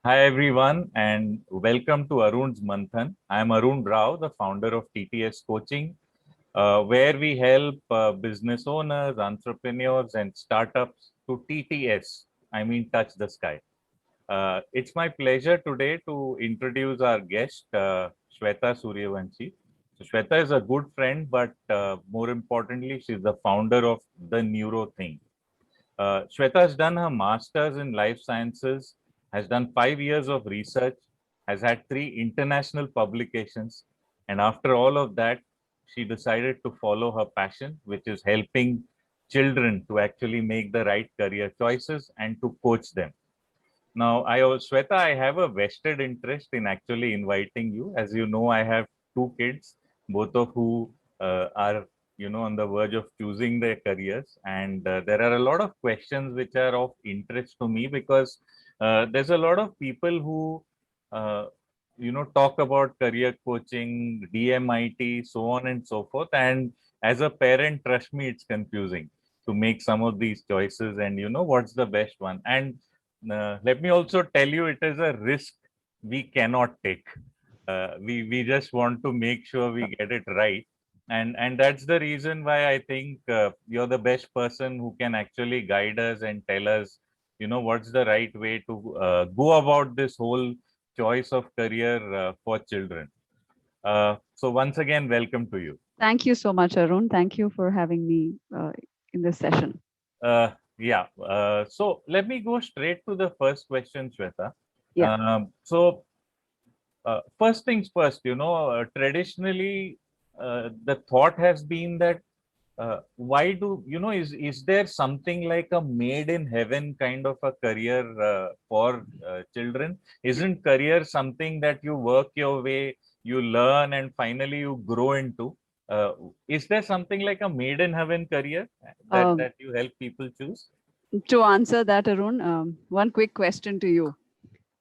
Hi everyone and welcome to Arun's Manthan. I am Arun Rao, the founder of TTS Coaching, where we help business owners, entrepreneurs and startups to TTS, I mean touch the sky. It's my pleasure today to introduce our guest, Shweta Suryavanshi. So Shweta is a good friend, but more importantly, she's the founder of The Neuro Thing. Shweta has done her master's in life sciences, has done 5 years of research, has had 3 international publications, and after all of that, she decided to follow her passion, which is helping children to actually make the right career choices and to coach them. Now, Shweta, I have a vested interest in actually inviting you. As you know, I have 2 kids, both of who are, on the verge of choosing their careers. And there are a lot of questions which are of interest to me because there's a lot of people who, talk about career coaching, DMIT, so on and so forth. And as a parent, trust me, it's confusing to make some of these choices and, what's the best one. And let me also tell you, it is a risk we cannot take. We just want to make sure we get it right, and that's the reason why I think you're the best person who can actually guide us and tell us, what's the right way to go about this whole choice of career for children. So once again, welcome to you. Thank you so much, Arun. Thank you for having me in this session. Uh, yeah. So let me go straight to the first question, Shweta. Yeah. So first things first, traditionally, the thought has been that why do, is there something like a made in heaven kind of a career for children? Isn't career something that you work your way, you learn, and finally you grow into? Uh, is there something like a made in heaven career Um, that you help people choose? to answer that, Arun, one quick question to you: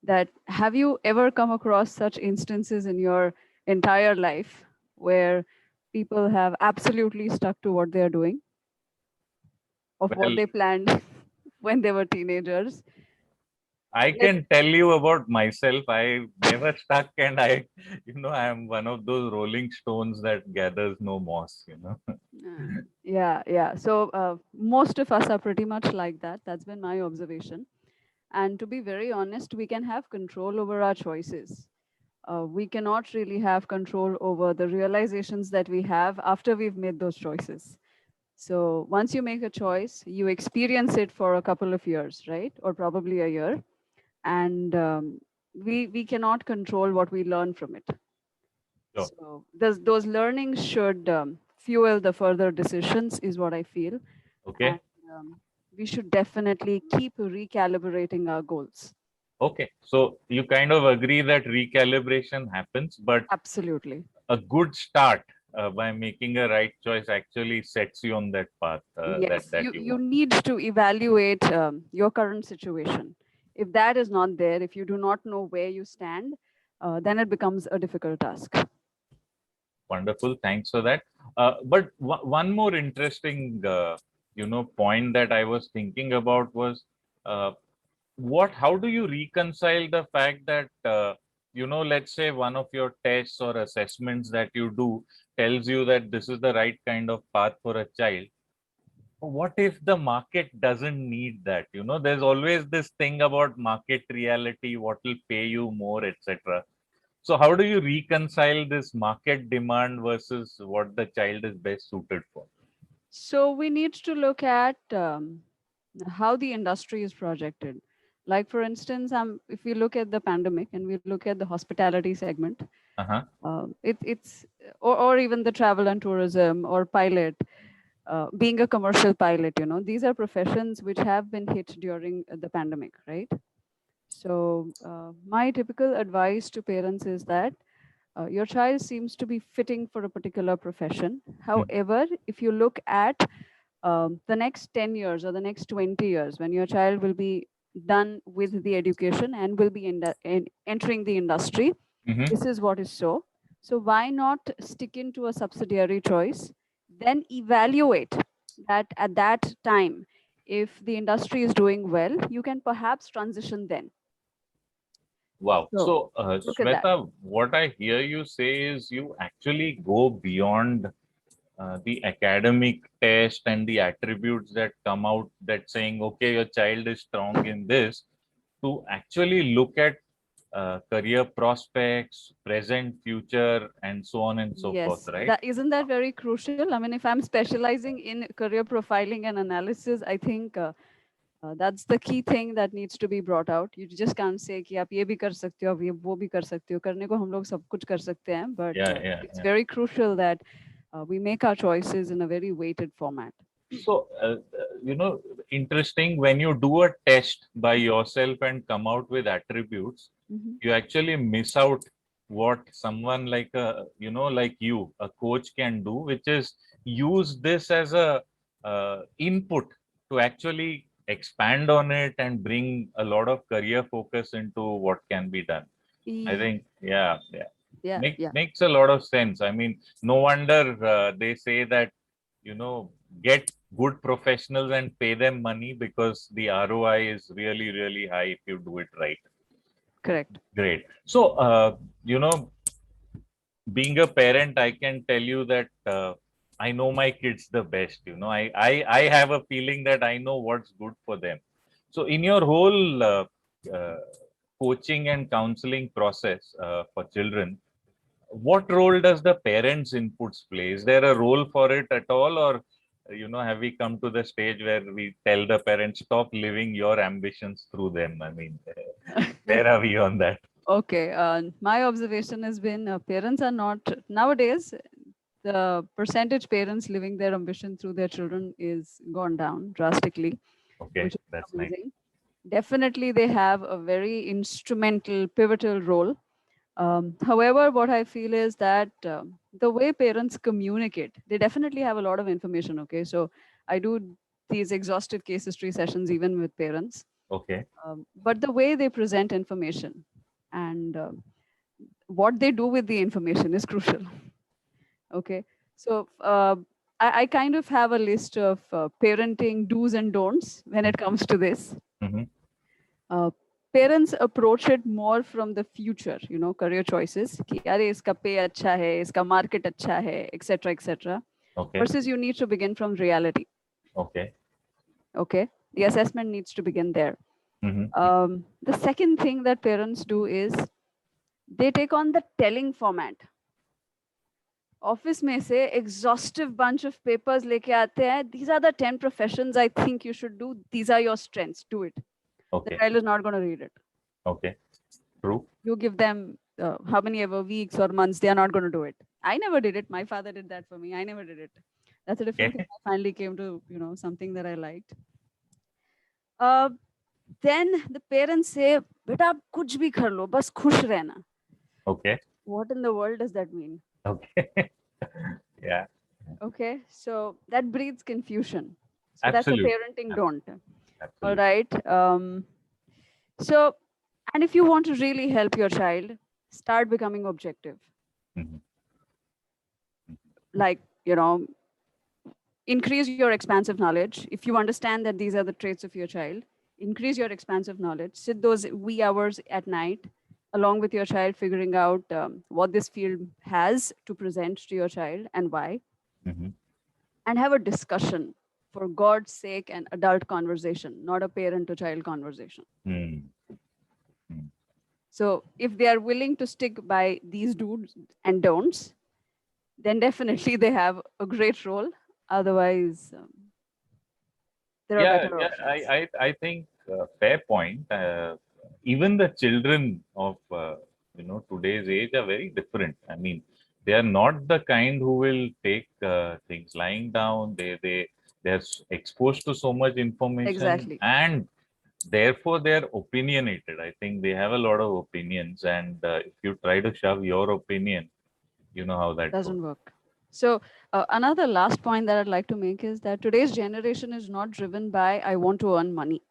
that have you ever come across such instances in your entire life where people have absolutely stuck to what they are doing, of what Well, they planned when they were teenagers? I Let can tell you about myself. I never stuck, and I am one of those rolling stones that gathers no moss. yeah. So most of us are pretty much like that. That's been my observation. And to be very honest, we can have control over our choices. We cannot really have control over the realizations that we have after we've made those choices. So once you make a choice, you experience it for a couple of years, right? Or probably a year. And we cannot control what we learn from it. So, So those learnings should fuel the further decisions, is what I feel. And okay. we should definitely keep recalibrating our goals. Okay. So you kind of agree that recalibration happens, but Absolutely. a good start by making a right choice actually sets you on that path Yes, that you you want. need to evaluate your current situation. If that is not there, if you do not know where you stand, then it becomes a difficult task. Wonderful. Thanks for that. But one more interesting, point that I was thinking about was uh, how do you reconcile the fact that let's say one of your tests or assessments that you do tells you that this is the right kind of path for a child. What if the market doesn't need that? There's always this thing about market reality, what will pay you more, etc. So how do you reconcile this market demand versus what the child is best suited for? So we need to look at how the industry is projected. Like for instance, if we look at the pandemic and we look at the hospitality segment, Uh-huh. it's or even the travel and tourism or pilot, being a commercial pilot, these are professions which have been hit during the pandemic, right? So my typical advice to parents is that your child seems to be fitting for a particular profession. Hmm. However, if you look at the next 10 years or the next 20 years, when your child will be done with the education and will be entering the industry, Mm-hmm. this is what is so. So why not stick into a subsidiary choice, then evaluate that at that time, if the industry is doing well, you can perhaps transition then. Wow. So So, look at that. Shweta, what I hear you say is you actually go beyond the academic test and the attributes that come out that saying, okay, your child is strong in this, to actually look at career prospects, present, future, and so on and so forth, Yes, right? that isn't that very crucial. I mean, if I'm specializing in career profiling and analysis, I think that's the key thing that needs to be brought out. You just can't say कि आप ये भी कर सकते हो, आप ये वो भी कर सकते हो. करने को हम लोग सब कुछ कर सकते हैं, but Yeah, yeah, it's yeah. very crucial that we make our choices in a very weighted format. So, interesting when you do a test by yourself and come out with attributes, Mhm. you actually miss out what someone like like you, a coach can do, which is use this as a input to actually expand on it and bring a lot of career focus into what can be done. I E- think, yeah, yeah. Yeah, yeah, Makes a lot of sense. I mean, no wonder they say that, get good professionals and pay them money because the ROI is really, really high if you do it right. correct. Great. So, being a parent, I can tell you that I know my kids the best. I have a feeling that I know what's good for them. So, in your whole uh, coaching and counseling process for children, what role does the parents' inputs play? Is there a role for it at all, or have we come to the stage where we tell the parents stop living your ambitions through them? I mean, where are we on that? Okay, my observation has been parents are not nowadays. The percentage parents living their ambition through their children is gone down drastically, Okay, which is that's nice. amazing. Definitely, they have a very instrumental, pivotal role. However, what I feel is that the way parents communicate, they definitely have a lot of information. Okay, so I do these exhaustive case history sessions even with parents, Okay. but the way they present information and what they do with the information is crucial. Okay, so I kind of have a list of parenting do's and don'ts when it comes to this. Mm-hmm. uh, Parents approach it more from the future, career choices कि अरे इसका pay अच्छा है, इसका market अच्छा है, etc. Okay. Versus you need to begin from reality. Okay. Okay, the assessment needs to begin there. Mm-hmm. The second thing that parents do is they take on the telling format. Office में से exhaustive bunch of papers लेके आते हैं. These are the 10 professions I think you should do. These are your strengths. Do it. The Okay. child is not going to read it. Okay. True. You give them how many ever weeks or months, they are not going to do it. I never did it. My father did that for me. I never did it. That's a different thing. Okay. I finally came to something that I liked. uh, then the parents say beta aap kuch bhi kar lo, bas khush rehna. Okay. What in the world does that mean? Okay. Yeah. Okay, so that breeds confusion. So that's a Absolutely. parenting don't. All Absolutely. right. So, and if you want to really help your child, start becoming objective. Mm-hmm. Like, increase your expansive knowledge. If you understand that these are the traits of your child, increase your expansive knowledge. Sit those wee hours at night along with your child, figuring out what this field has to present to your child and why, Mm-hmm. and have a discussion, for God's sake, an adult conversation, not a parent to child conversation. Mm-hmm. So if they are willing to stick by these do's and don'ts, then definitely they have a great role. Otherwise, there are Yeah, better yeah. options. I think fair point. Even the children of today's age are very different. I mean, they are not the kind who will take things lying down. They're exposed to so much information, Exactly. and therefore they're opinionated. I think they have a lot of opinions, and if you try to shove your opinion, you know how that goes. Doesn't work. So another last point that I'd like to make is that today's generation is not driven by I want to earn money.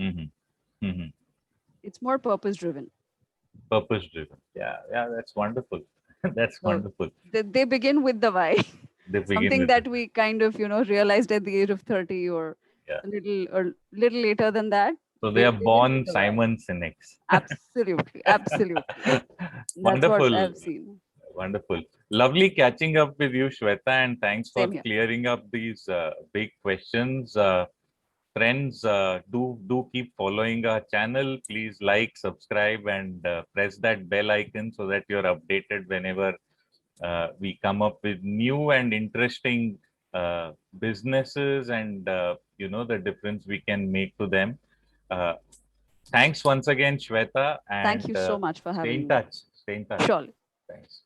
Mm-hmm. Mm-hmm. It's more purpose driven. Purpose driven. Yeah, yeah, that's wonderful. That's So wonderful. they begin with the why. They begin Something with that we kind of realized at the age of 30 or yeah. a little later than that. So they are didn't born take a while. Simon Sineks. Absolutely, absolutely. That's what Wonderful. I've seen. Wonderful. Lovely catching up with you, Shweta, and thanks for Same here. clearing up these big questions. Friends, do keep following our channel. Please like, subscribe, and press that bell icon so that you're updated whenever we come up with new and interesting businesses and the difference we can make to them. Uh, Thanks once again, Shweta, Thank and you so much for stay in having me. touch. Stay in touch. Surely. Thanks.